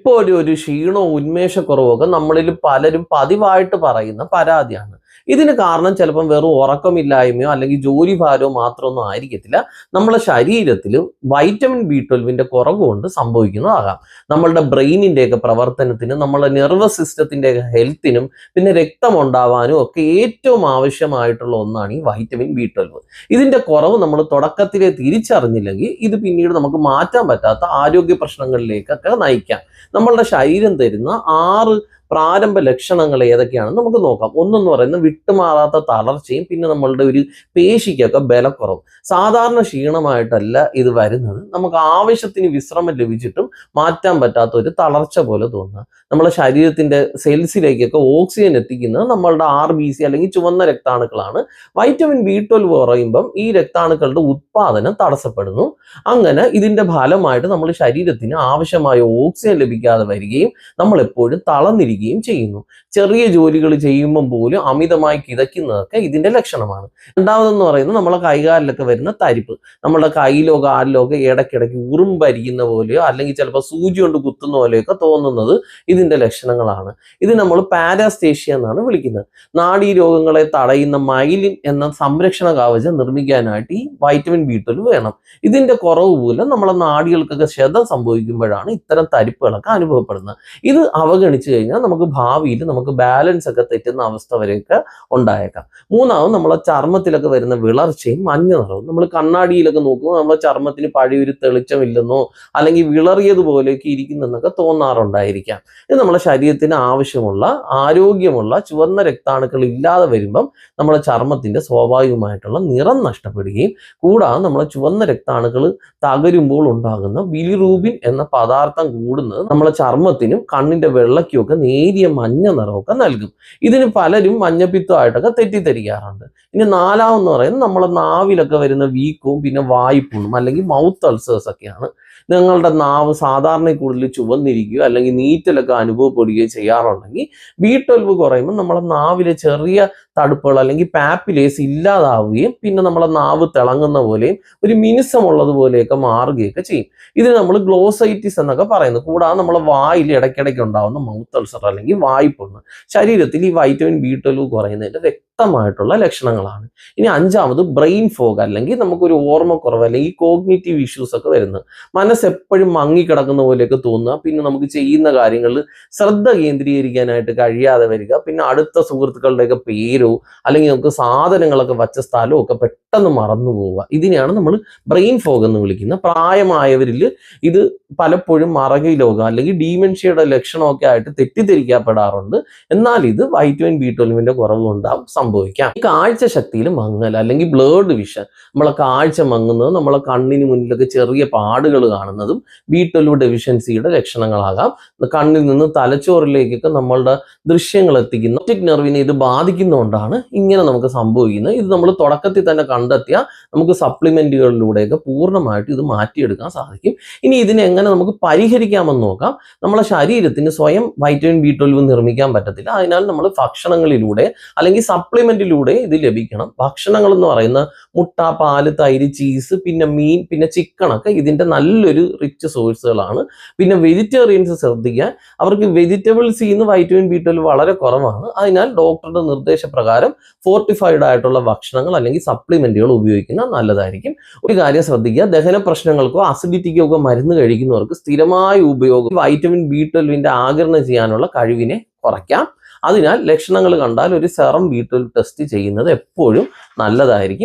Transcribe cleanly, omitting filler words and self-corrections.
എപ്പോഴും ഒരു ക്ഷീണവും ഉന്മേഷക്കുറവൊക്കെ നമ്മളിൽ പലരും പതിവായിട്ട് പറയുന്ന പരാതിയാണ്. ഇതിന് കാരണം ചിലപ്പം വെറും ഉറക്കമില്ലായ്മയോ അല്ലെങ്കിൽ ജോലി ഭാരമോ മാത്രമൊന്നും ആയിരിക്കത്തില്ല. നമ്മളെ ശരീരത്തിൽ വൈറ്റമിൻ B12 കുറവ് കൊണ്ട് സംഭവിക്കുന്നതാകാം. നമ്മളുടെ ബ്രെയിനിൻ്റെയൊക്കെ പ്രവർത്തനത്തിനും നമ്മളുടെ നെർവസ് സിസ്റ്റത്തിൻ്റെയൊക്കെ ഹെൽത്തിനും പിന്നെ രക്തം ഉണ്ടാവാനും ഒക്കെ ഏറ്റവും ആവശ്യമായിട്ടുള്ള ഒന്നാണ് ഈ വൈറ്റമിൻ B12. ഇതിൻ്റെ കുറവ് നമ്മൾ തുടക്കത്തിലെ തിരിച്ചറിഞ്ഞില്ലെങ്കിൽ ഇത് പിന്നീട് നമുക്ക് മാറ്റാൻ പറ്റാത്ത ആരോഗ്യ പ്രശ്നങ്ങളിലേക്കൊക്കെ നയിക്കാം. നമ്മളുടെ ശരീരം തരുന്ന 6 പ്രാരംഭ ലക്ഷണങ്ങൾ ഏതൊക്കെയാണെന്ന് നമുക്ക് നോക്കാം. ഒന്നെന്ന് പറയുന്നത് വിട്ടുമാറാത്ത തളർച്ചയും പിന്നെ നമ്മളുടെ ഒരു പേശിക്കൊക്കെ ബലക്കുറവും. സാധാരണ ക്ഷീണമായിട്ടല്ല ഇത് വരുന്നത്. നമുക്ക് ആവശ്യത്തിന് വിശ്രമം ലഭിച്ചിട്ടും മാറ്റാൻ പറ്റാത്ത ഒരു തളർച്ച പോലെ തോന്നുക. നമ്മളെ ശരീരത്തിന്റെ സെൽസിലേക്കൊക്കെ ഓക്സിജൻ എത്തിക്കുന്നത് നമ്മളുടെ RBC അല്ലെങ്കിൽ ചുവന്ന രക്താണുക്കളാണ്. വൈറ്റമിൻ B12 കുറയുമ്പം ഈ രക്താണുക്കളുടെ ഉത്പാദനം തടസ്സപ്പെടുന്നു. അങ്ങനെ ഇതിന്റെ ഫലമായിട്ട് നമ്മൾ ശരീരത്തിന് ആവശ്യമായ ഓക്സിജൻ ലഭിക്കാതെ വരികയും നമ്മൾ എപ്പോഴും തളർന്നിരിക്കുകയും ചെയ്യുന്നു. ചെറിയ ജോലികൾ ചെയ്യുമ്പോൾ പോലും അമിതമായി കിതയ്ക്കുന്നതൊക്കെ ഇതിന്റെ ലക്ഷണമാണ്. രണ്ടാമതെന്ന് പറയുന്നത് നമ്മളെ കൈകാലിലൊക്കെ വരുന്ന തരിപ്പ്. നമ്മുടെ കയ്യിലോ കാലിലോ ഒക്കെ ഇടയ്ക്കിടയ്ക്ക് ഉറുമ്പരിക്കുന്ന പോലെയോ അല്ലെങ്കിൽ ചിലപ്പോൾ സൂചി കൊണ്ട് കുത്തുന്ന പോലെയൊക്കെ തോന്നുന്നത് ഇതിന്റെ ലക്ഷണങ്ങളാണ്. ഇത് നമ്മൾ പാരാസ്റ്റേഷ്യ എന്നാണ് വിളിക്കുന്നത്. നാഡീരോഗങ്ങളെ തടയുന്ന മൈലിൻ എന്ന സംരക്ഷണ കവചം നിർമ്മിക്കാനായിട്ട് ഈ വൈറ്റമിൻ B12 വേണം. ഇതിന്റെ കുറവ് മൂലം നമ്മളെ നാഡികൾക്കൊക്കെ ക്ഷതം സംഭവിക്കുമ്പോഴാണ് ഇത്തരം തരിപ്പുകളൊക്കെ അനുഭവപ്പെടുന്നത്. ഇത് അവഗണിച്ചു കഴിഞ്ഞാൽ നമുക്ക് ഭാവിയിൽ നമുക്ക് ബാലൻസ് ഒക്കെ തെറ്റുന്ന അവസ്ഥ വരെയൊക്കെ ഉണ്ടായേക്കാം. മൂന്നാമത് നമ്മളെ ചർമ്മത്തിലൊക്കെ വരുന്ന വിളർച്ചയും മഞ്ഞ നിറവും. നമ്മൾ കണ്ണാടിയിലൊക്കെ നോക്കുമ്പോൾ നമ്മളെ ചർമ്മത്തിന് പഴയൊരു തെളിച്ചമില്ലെന്നോ അല്ലെങ്കിൽ വിളറിയതുപോലെയൊക്കെ ഇരിക്കുന്നെന്നൊക്കെ തോന്നാറുണ്ടായിരിക്കാം. ഇത് നമ്മളെ ശരീരത്തിന് ആവശ്യമുള്ള ആരോഗ്യമുള്ള ചുവന്ന രക്താണുക്കൾ ഇല്ലാതെ വരുമ്പം നമ്മളെ ചർമ്മത്തിന്റെ സ്വാഭാവികമായിട്ടുള്ള നിറം നഷ്ടപ്പെടുകയും കൂടാതെ നമ്മളെ ചുവന്ന രക്താണുക്കൾ തകരുമ്പോൾ ഉണ്ടാകുന്ന ബിലിറൂബിൻ എന്ന പദാർത്ഥം കൂടുന്നത് നമ്മളെ ചർമ്മത്തിനും കണ്ണിന്റെ വെള്ളയ്ക്കും ഒക്കെ നേരിയ മഞ്ഞ നിറമൊക്കെ നൽകും. ഇതിന് പലരും മഞ്ഞപ്പിത്തമായിട്ടൊക്കെ തെറ്റിദ്ധരിക്കാറുണ്ട്. ഇനി നാലാമെന്ന് പറയുന്നത് നമ്മളെ നാവിലൊക്കെ വരുന്ന വീക്കവും പിന്നെ വായ്പുണ്ണും അല്ലെങ്കിൽ മൗത്ത് അൾസേഴ്സ് ഒക്കെയാണ്. നിങ്ങളുടെ നാവ് സാധാരണ കൂടുതൽ ചുവന്നിരിക്കുകയോ അല്ലെങ്കിൽ നീറ്റലൊക്കെ അനുഭവപ്പെടുകയോ ചെയ്യാറുണ്ടെങ്കിൽ B12 കുറയുമ്പോൾ നമ്മളെ നാവിലെ ചെറിയ തടുപ്പുകൾ അല്ലെങ്കിൽ പാപ്പിലേസ് ഇല്ലാതാവുകയും പിന്നെ നമ്മളെ നാവ് തിളങ്ങുന്ന പോലെയും ഒരു മിനുസമുള്ളതുപോലെയൊക്കെ മാറുകയൊക്കെ ചെയ്യും. ഇതിന് നമ്മൾ ഗ്ലോസൈറ്റിസ് എന്നൊക്കെ പറയുന്നത്. കൂടാതെ നമ്മളെ വായിൽ ഇടയ്ക്കിടയ്ക്ക് ഉണ്ടാവുന്ന മൗത്ത് അൾസർ അല്ലെങ്കിൽ വായ്പുണ്ണ് ശരീരത്തിൽ ഈ വൈറ്റമിൻ B12 കുറയുന്നതിന്റെ വ്യക്തമായിട്ടുള്ള ലക്ഷണങ്ങളാണ്. ഇനി അഞ്ചാമത് ബ്രെയിൻ ഫോഗ് അല്ലെങ്കിൽ നമുക്കൊരു ഓർമ്മക്കുറവ് അല്ലെങ്കിൽ കോഗ്നിറ്റീവ് ഇഷ്യൂസ് ഒക്കെ വരുന്നത്. മനസ്സ് എപ്പോഴും മങ്ങിക്കിടക്കുന്ന പോലെയൊക്കെ തോന്നുക. പിന്നെ നമുക്ക് ചെയ്യുന്ന കാര്യങ്ങളിൽ ശ്രദ്ധ കേന്ദ്രീകരിക്കാനായിട്ട് കഴിയാതെ വരിക. പിന്നെ അടുത്ത സുഹൃത്തുക്കളുടെയൊക്കെ പേരോ അല്ലെങ്കിൽ നമുക്ക് സാധനങ്ങളൊക്കെ വച്ച സ്ഥലമോ ഒക്കെ പെട്ടെന്ന് മറന്നു പോവുക. ഇതിനെയാണ് നമ്മൾ ബ്രെയിൻ ഫോഗ് എന്ന് വിളിക്കുന്നത്. പ്രായമായവരിൽ ഇത് പലപ്പോഴും മറവി രോഗം അല്ലെങ്കിൽ ഡീമെൻഷ്യയുടെ ലക്ഷണമൊക്കെ ആയിട്ട് തെറ്റിദ്ധരിക്കപ്പെടാറുണ്ട്. എന്നാൽ ഇത് വൈറ്റമിൻ B12 കുറവ് കൊണ്ടാവും സംഭവിക്കാം. ഈ കാഴ്ച ശക്തിയിൽ മങ്ങൽ അല്ലെങ്കിൽ ബ്ലേർഡ് വിഷൻ, നമ്മളെ കാഴ്ച മങ്ങുന്നത്, നമ്മളെ കണ്ണിന് മുന്നിലൊക്കെ ചെറിയ പാടുകൾ കാണുന്നതും B12 ഡെഫിഷ്യൻസിയുടെ ലക്ഷണങ്ങളാകാം. കണ്ണിൽ നിന്ന് തലച്ചോറിലേക്കൊക്കെ നമ്മളുടെ ദൃശ്യങ്ങൾ എത്തിക്കുന്ന ഒപ്റ്റിക് നെർവിനെ ഇത് ബാധിക്കുന്നതുകൊണ്ടാണ് ഇങ്ങനെ നമുക്ക് സംഭവിക്കുന്നത്. ഇത് നമ്മൾ തുടക്കത്തിൽ തന്നെ കണ്ടെത്തിയാൽ നമുക്ക് സപ്ലിമെന്റുകളിലൂടെയൊക്കെ പൂർണ്ണമായിട്ട് ഇത് മാറ്റിയെടുക്കാൻ സാധിക്കും. ഇനി ഇതിനെ എങ്ങനെ നമുക്ക് പരിഹരിക്കാമെന്ന് നോക്കാം. നമ്മളെ ശരീരത്തിന് സ്വയം വൈറ്റമിൻ B12 നിർമ്മിക്കാൻ പറ്റത്തില്ല. അതിനാൽ നമ്മൾ ഭക്ഷണങ്ങളിലൂടെ അല്ലെങ്കിൽ സപ്ലിമെന്റിലൂടെ ഇത് ലഭിക്കണം. ഭക്ഷണങ്ങൾ എന്ന് പറയുന്ന മുട്ട, പാല്, തൈര്, ചീസ്, പിന്നെ മീൻ, പിന്നെ ചിക്കണൊക്കെ ഇതിന്റെ നല്ലൊരു റിച്ച് സോഴ്സുകളാണ്. പിന്നെ വെജിറ്റേറിയൻസ് ശ്രദ്ധിക്കാൻ, അവർക്ക് വെജിറ്റബിൾസിൽ നിന്ന് വൈറ്റമിൻ B12 വളരെ കുറവാണ്. അതിനാൽ ഡോക്ടറുടെ നിർദ്ദേശപ്രകാരം ഫോർട്ടിഫൈഡ് ആയിട്ടുള്ള ഭക്ഷണങ്ങൾ അല്ലെങ്കിൽ സപ്ലിമെന്റുകൾ ഉപയോഗിക്കുന്നത് നല്ലതായിരിക്കും. ഒരു കാര്യം ശ്രദ്ധിക്കുക, ദഹന പ്രശ്നങ്ങൾക്കോ അസിഡിറ്റിക്കോ ഒക്കെ മരുന്ന് കഴിക്കുന്നവർക്ക് സ്ഥിരമായ ഉപയോഗം വൈറ്റമിൻ B12 ആഗിരണം ചെയ്യാനുള്ള കഴിവിനെ കുറയ്ക്കാം. അതിനാൽ ലക്ഷണങ്ങൾ കണ്ടാൽ ഒരു സെറം B12 ടെസ്റ്റ് ചെയ്യുന്നത് എപ്പോഴും നല്ലതായിരിക്കും.